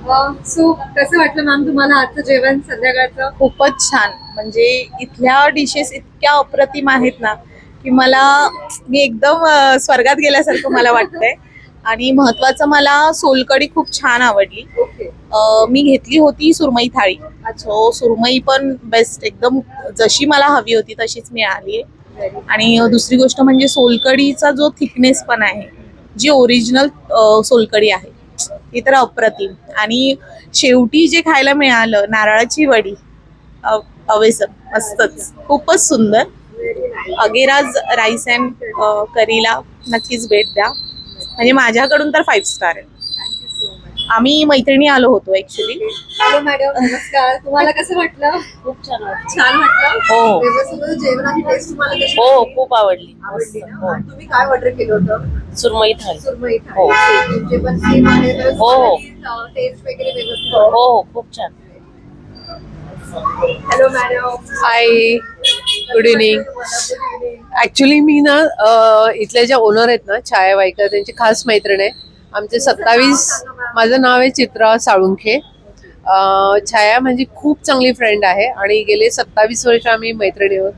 So कसं वाटलं ma'am तुम्हाला आजचं जेवण संध्याकाळचं? खूपच छान. म्हणजे इथल्या डिशेस इतक्या अप्रतिम आहेत ना की मी एकदम स्वर्गात गेल्यासारखं मला वाटतंय. आणि महत्वाचं मला सोलकढी खूप छान आवडली. ओके. मी घेतली होती सुरमई थाळी. सो सुरमई पण बेस्ट, एकदम जशी मला हवी होती तशीच मिळाली. आणि दुसरी गोष्ट म्हणजे सोलकडीचा जो थिकनेस पण आहे, जी ओरिजिनल सोलकडी आहे ती तर अप्रतिम. आणि शेवटी जे खायला मिळालं नारळाची वडी, अवेसम, मस्तच, खूपच सुंदर. अगेराज राईस अँड करीला नक्कीच भेट द्या. म्हणजे माझ्याकडून तर 5 स्टार आहे. Thank you so much. आम्ही मैत्रिणी आलो होतो ऍक्च्युली. हॅलो मॅडम, नमस्कार. तुम्हाला कसं वाटलं? खूप छान वाटलं. छान वाटलं? हो. व्यवस्थित होतं जेवणाची टेस्ट तुम्हाला कशी हो, वाटली? खूप आवडली. आवडली ना? हो. आणि तुम्ही काय ऑर्डर केलं होतं? सुरमई थाळी. सुरमई हो. थाळी. तुमचे पण सेम आहे तर हो, हो. टेस्ट वगैरे व्यवस्थित हो आहे? हो, खूप छान. Hello madam. Hi, good evening. Actually मी ना इथल्या ज्या ओनर आहेत ना, छाया वाईकर, त्यांची खास मैत्रीण आहे. आमचे 27, माझं नाव आहे चित्रा साळुंखे. छाया माझी खूप चांगली फ्रेंड आहे आणि गेले 27 वर्ष आम्ही मैत्रिणी आहोत.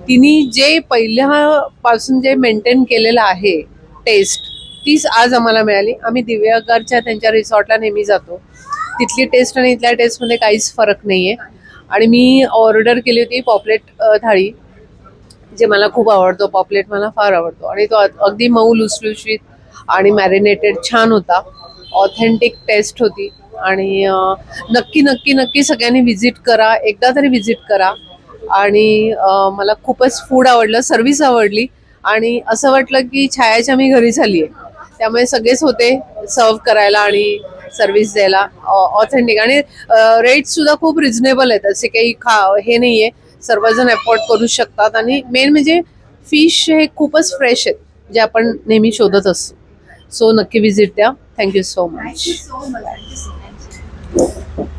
तिने जे पहिल्यापासून जे मेंटेन केलेलं आहे टेस्ट, तीच आज आम्हाला मिळाली. आम्ही दिव्यागरच्या त्यांच्या रिसॉर्टला नेहमी जातो. तिथली टेस्ट आणि इथल्या टेस्टमध्ये काहीच फरक नाहीये. आणि मी ऑर्डर केली होती पॉपलेट थाळी, जे मला खूप आवडतो. पॉपलेट मला फार आवडतो आणि तो अगदी मऊ लुसलुशीत आणि मॅरिनेटेड छान होता. ऑथेंटिक टेस्ट होती. आणि नक्की नक्की नक्की सगळ्यांनी व्हिजिट करा, एकदा तरी व्हिजिट करा. आणि मला खूपच फूड आवडलं, सर्व्हिस आवडली आणि असं वाटलं की छायाच्या मी घरी झाली आहे. त्यामुळे सगळेच होते सर्व करायला आणि सर्व्हिस द्यायला ऑथेंटिक. आणि रेट सुद्धा खूप रिझनेबल आहेत, असे काही हे नाहीये, सर्वजण अफोर्ड करू शकतात. आणि मेन म्हणजे फिश हे खूपच फ्रेश आहेत, जे आपण नेहमी शोधत असतो. सो नक्की व्हिजिट द्या. Thank you so much. Thank you so much.